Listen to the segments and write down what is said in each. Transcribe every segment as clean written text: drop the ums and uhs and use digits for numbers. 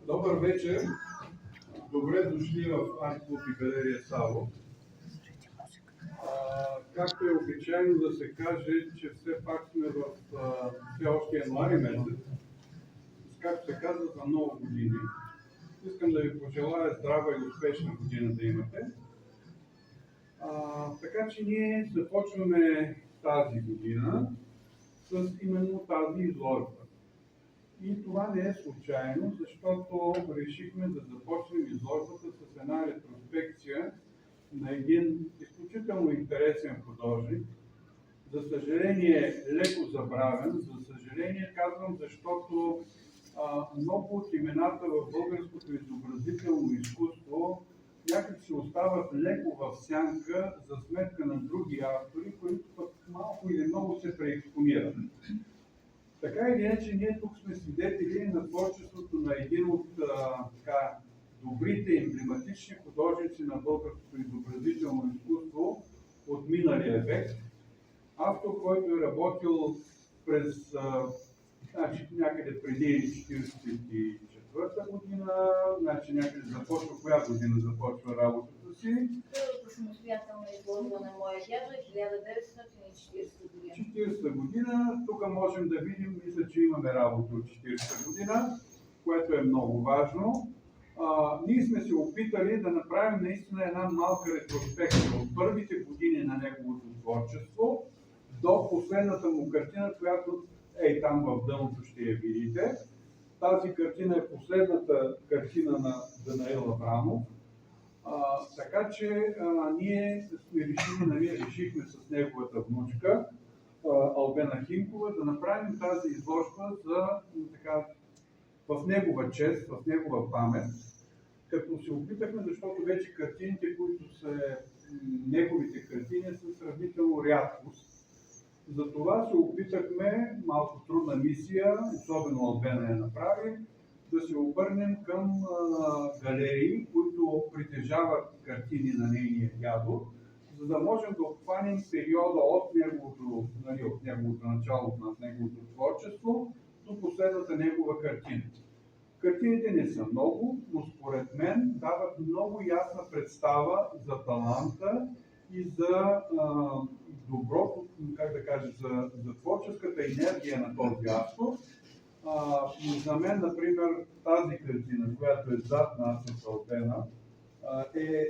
Добър вечер! Добре дошли в Арт Клуб и галерия Саво. Както е обичайно да се каже, че все пак сме в все още януари месец, както се казва, за много години. Искам да ви пожелая здрава и успешна година да имате. Така че ние започваме тази година с именно тази изложба. И това не е случайно, защото решихме да започнем изложбата с една ретроспекция на един изключително интересен художник. За съжаление, леко забравен. За съжаление казвам, защото много от имената в българското изобразително изкуство някак си остават леко в сянка за сметка на други автори, които пък малко или много се преекспонират. Така или иначе, ние тук сме свидетели на творчеството на един от добрите емблематични художници на българското изобразително изкуство от миналия век. Автор, който е работил през някъде преди 1944 година, някъде започва, коя година започва работата си? Първото самостоятелно изложба на моя дядо е 1940 година. 40 година, тук можем да видим, мисля, че имаме работа от 40 година, което е много важно. Ние сме се опитали да направим наистина една малка ретроспекция от първите години на неговото творчество до последната му картина, която е там в дъното, ще я видите. Тази картина е последната картина на Данаил Аврамов. Така че ние решихме с неговата внучка Албена Химкова да направим тази изложба в негова чест, в негова памет, като се опитахме, защото вече картините, които са неговите картини, са сравнително рядкост. Затова се опитахме, малко трудна мисия, особено Албена я направи, да се обърнем към галерии, които притежават картини на нейния дядо, за да можем да обхванем периода от неговото начало, на неговото творчество, до последната негова картина. Картините не са много, но според мен дават много ясна представа за таланта и за доброто, за творческата енергия на този автор. За мен, например, тази картина, която е зад нас с Албена, е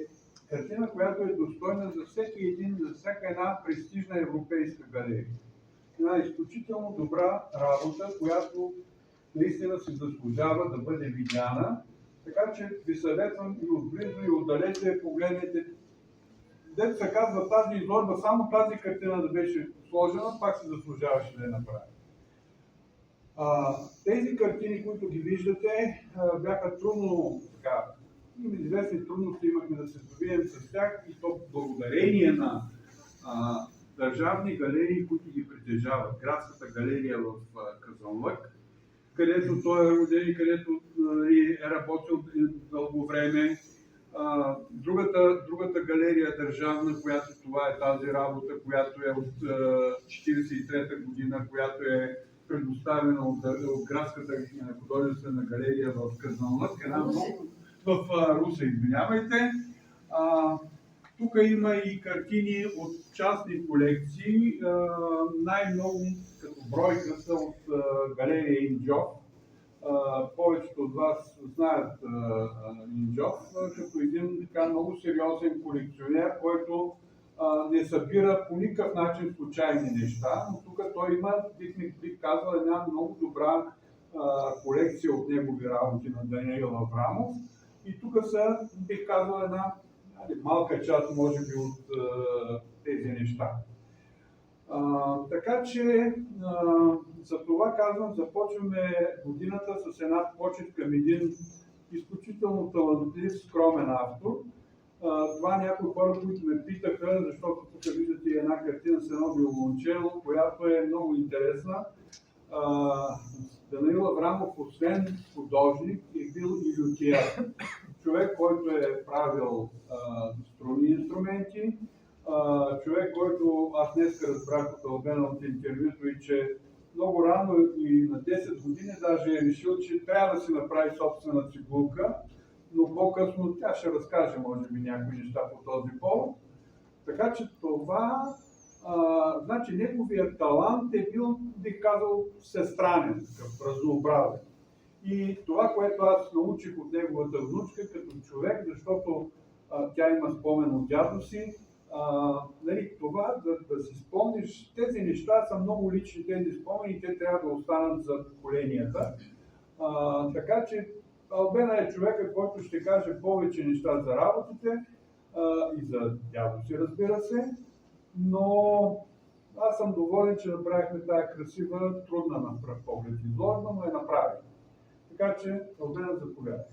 картина, която е достойна за за всяка една престижна европейска галерия. Една изключително добра работа, която наистина се заслужава да бъде видяна. Така че ви съветвам и отблизо и отдалече погледнете. Дето се казва тази изложба, само тази картина да беше сложена, пак се заслужаваше да я направи. Тези картини, които ги виждате, бяха трудно, известни трудности имахме да се здобием с тях, и то благодарение на държавни галерии, които ги притежават. Градската галерия в Казанлък, където той е роден и където е работил дълго време. Другата галерия държавна, която това е тази работа, която е от 1943 година, която е предоставена от Градската художествена галерия в Казанлък, в Русе, извинявайте. Тук има и картини от частни колекции, най-много като бройка са от галерия Инджов. Повечето от вас знаят Инджов като един много сериозен колекционер, който не събира по никакъв начин случайни неща, но тук той има, бих казал, една много добра колекция от негови работи на Данаил Аврамов. И тук са, бих казал, една малка част, може би, от тези неща. Така че, за това казвам, започваме годината с една почет към един изключително талантлив, скромен автор. Това някои хора, които ме питаха, защото тук виждате една картина с едно виолончело, която е много интересна. Данаил Аврамов, освен художник, е бил и лютиер. Човек, който е правил струнни инструменти, човек, който аз днес разбрах от Албена от интервюто и че много рано и на 10 години даже е решил, че трябва да си направи собствена цигулка, но по-късно тя ще разкаже, може би, някои неща по този повод. Така че това, значи неговият талант е бил, бих казал, всестранен, такъв разнообразен. И това, което аз научих от неговата внучка като човек, защото тя има спомен от дядо си, нали, това да си спомниш, тези неща са много лични, тези спомени, те трябва да останат за поколенията. Така че Албена е човека, който ще каже повече неща за работите и за дядо си, разбира се, но аз съм доволен, че направихме тая красива, трудна на пръв поглед изложба, но я направихме. Така че, Албена, заповядай.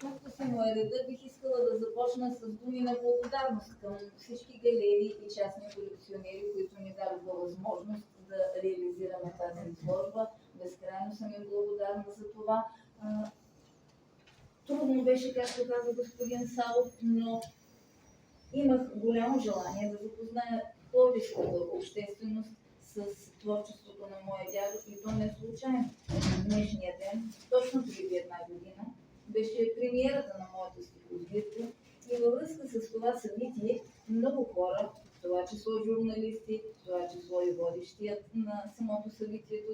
Както си му е реда, бих искала да започна с думи на благодарност към всички галерии и частни колекционери, които ни дадоха възможност да реализираме тази изложба. Безкрайно съм им благодарна за това. Трудно беше, както каза господин Савов, но имах голямо желание да запозная пловдивската общественост с творчеството на моя дядо, и то не случайно. Днешния ден, точно преди една година, беше премиерата на моята стихосбирка и във връзка с това събитие много хора, в това число журналисти, в това число и водещият на самото събитието